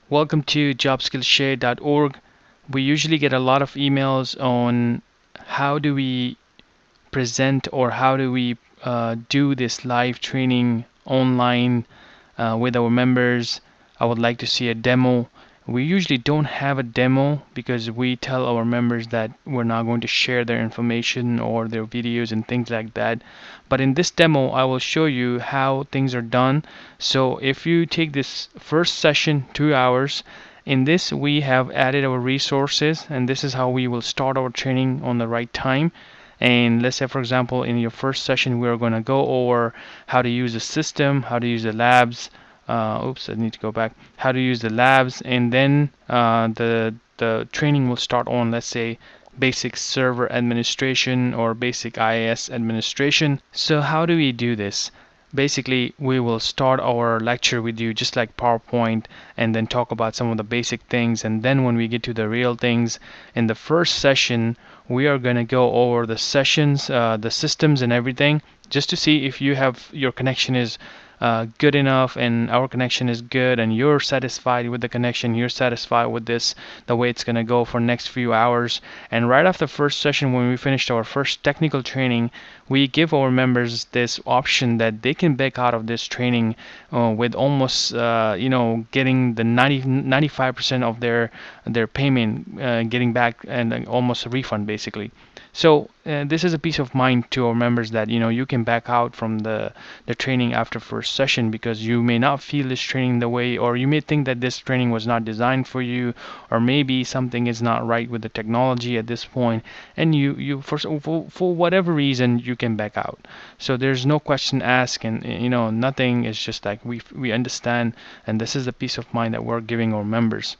Welcome to jobskillshare.org. We usually get a lot of emails on how do we present or how do we do this live training online with our members. I would like to see a demo. We usually don't have a demo because we tell our members that we're not going to share their information or their videos and things like that. But in this demo, I will show you how things are done. So if you take this first session, 2 hours, in this we have added our resources, and this is how we will start our training on the right time. And let's say, for example, in your first session, we're going to go over how to use the system, how to use the labs. Oops, I need to go back. How to use the labs, and then the training will start on, let's say, basic server administration or basic IIS administration. So how do we do this? Basically, we will start our lecture with you just like PowerPoint and then talk about some of the basic things. And then when we get to the real things, in the first session, we are going to go over the sessions, the systems and everything, just to see if your connection is good enough and our connection is good and you're satisfied with the connection, you're satisfied with the way it's going to go for next few hours. And right after the first session, when we finished our first technical training, we give our members this option that they can back out of this training with almost getting the 95% of their payment, getting back, and almost a refund basically. So this is a peace of mind to our members that you can back out from the training after first session because you may not feel this training the way, or you may think that this training was not designed for you, or maybe something is not right with the technology at this point, and you for whatever reason you can back out. So there's no question asked, and nothing. Is just like we understand, and this is the peace of mind that we're giving our members.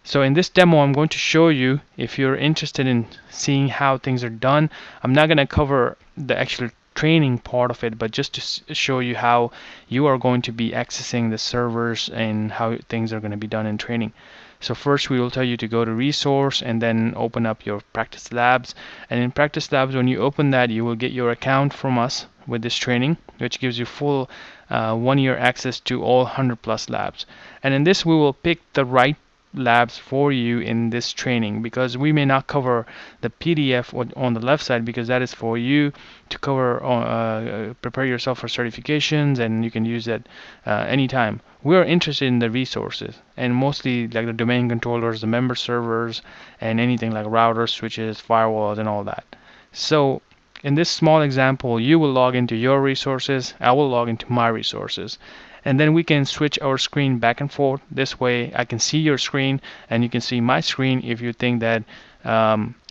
So in this demo, I'm going to show you, if you're interested in seeing how things are done. I'm not going to cover the actual training part of it, but just to show you how you are going to be accessing the servers and how things are going to be done in training. So first we will tell you to go to resource and then open up your practice labs. And in practice labs, when you open that, you will get your account from us with this training, which gives you full 1 year access to all 100+ labs. And in this, we will pick the right labs for you in this training, because we may not cover the PDF on the left side, because that is for you to cover, prepare yourself for certifications, and you can use that anytime. We are interested in the resources, and mostly like the domain controllers, the member servers, and anything like routers, switches, firewalls, and all that. So in this small example, you will log into your resources, I will log into my resources, and then we can switch our screen back and forth. This way I can see your screen and you can see my screen if you think that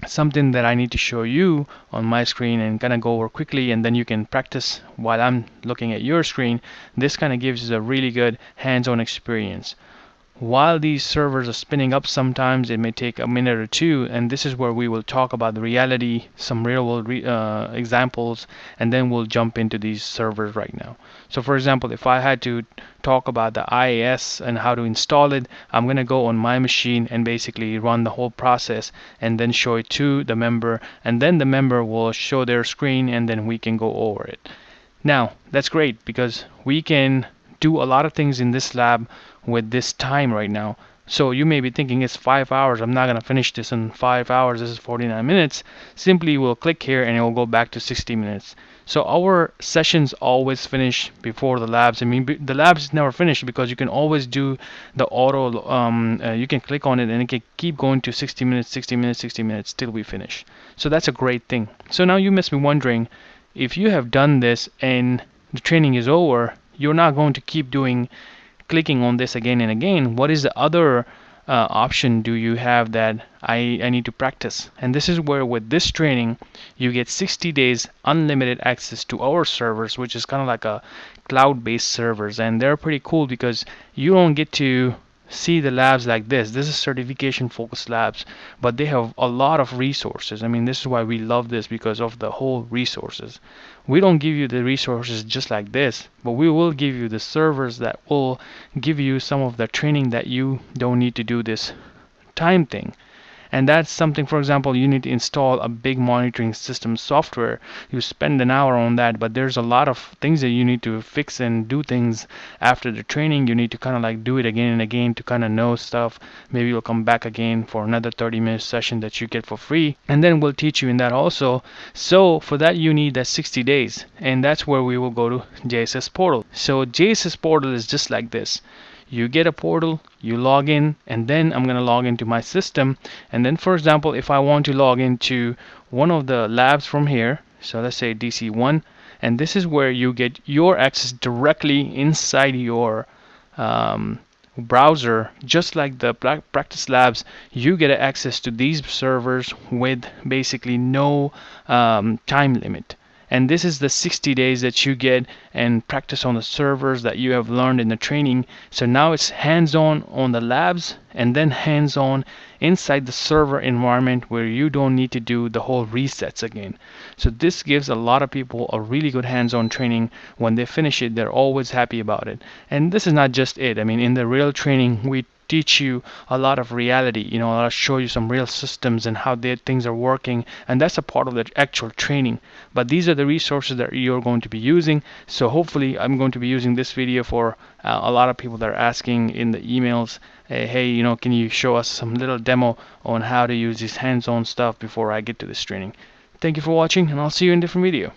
something that I need to show you on my screen and kind of go over quickly, and then you can practice while I'm looking at your screen. This kind of gives you a really good hands-on experience. While these servers are spinning up, sometimes it may take a minute or two, and this is where we will talk about the reality, some real world examples, and then we'll jump into these servers right now. So for example, if I had to talk about the IIS and how to install it, I'm going to go on my machine and basically run the whole process and then show it to the member, and then the member will show their screen and then we can go over it. Now that's great because we can do a lot of things in this lab with this time right now. So you may be thinking it's 5 hours, I'm not going to finish this in 5 hours, this is 49 minutes. Simply we'll click here and it will go back to 60 minutes. So our sessions always finish before the labs. I mean, the labs never finish because you can always do the auto, you can click on it and it can keep going to 60 minutes, 60 minutes, 60 minutes till we finish. So that's a great thing. So now you must be wondering, if you have done this and the training is over, you're not going to keep clicking on this again and again. What is the other option do you have that I need to practice? And this is where with this training you get 60 days unlimited access to our servers, which is kind of like a cloud-based servers, and they're pretty cool because you don't get to see the labs like this. This is certification focused labs, but they have a lot of resources. I mean, this is why we love this, because of the whole resources. We don't give you the resources just like this, but we will give you the servers that will give you some of the training that you don't need to do this time thing. And that's something, for example, you need to install a big monitoring system software. You spend an hour on that, but there's a lot of things that you need to fix and do things after the training. You need to kind of like do it again and again to kind of know stuff. Maybe you'll come back again for another 30-minute session that you get for free, and then we'll teach you in that also. So for that you need that 60 days, and that's where we will go to JSS Portal. So JSS Portal is just like this. You get a portal, you log in, and then I'm going to log into my system. And then, for example, if I want to log into one of the labs from here, so let's say DC1, and this is where you get your access directly inside your browser. Just like the practice labs, you get access to these servers with basically no time limit. And this is the 60 days that you get and practice on the servers that you have learned in the training. So now it's hands-on on the labs, and then hands-on inside the server environment where you don't need to do the whole resets again. So this gives a lot of people a really good hands-on training. When they finish it, they're always happy about it. And this is not just it. I mean, in the real training, we teach you a lot of reality. I'll show you some real systems and how things are working, and that's a part of the actual training. But these are the resources that you're going to be using. So hopefully I'm going to be using this video for a lot of people that are asking in the emails, hey, can you show us some little demo on how to use this hands-on stuff before I get to this training. Thank you for watching, and I'll see you in a different video.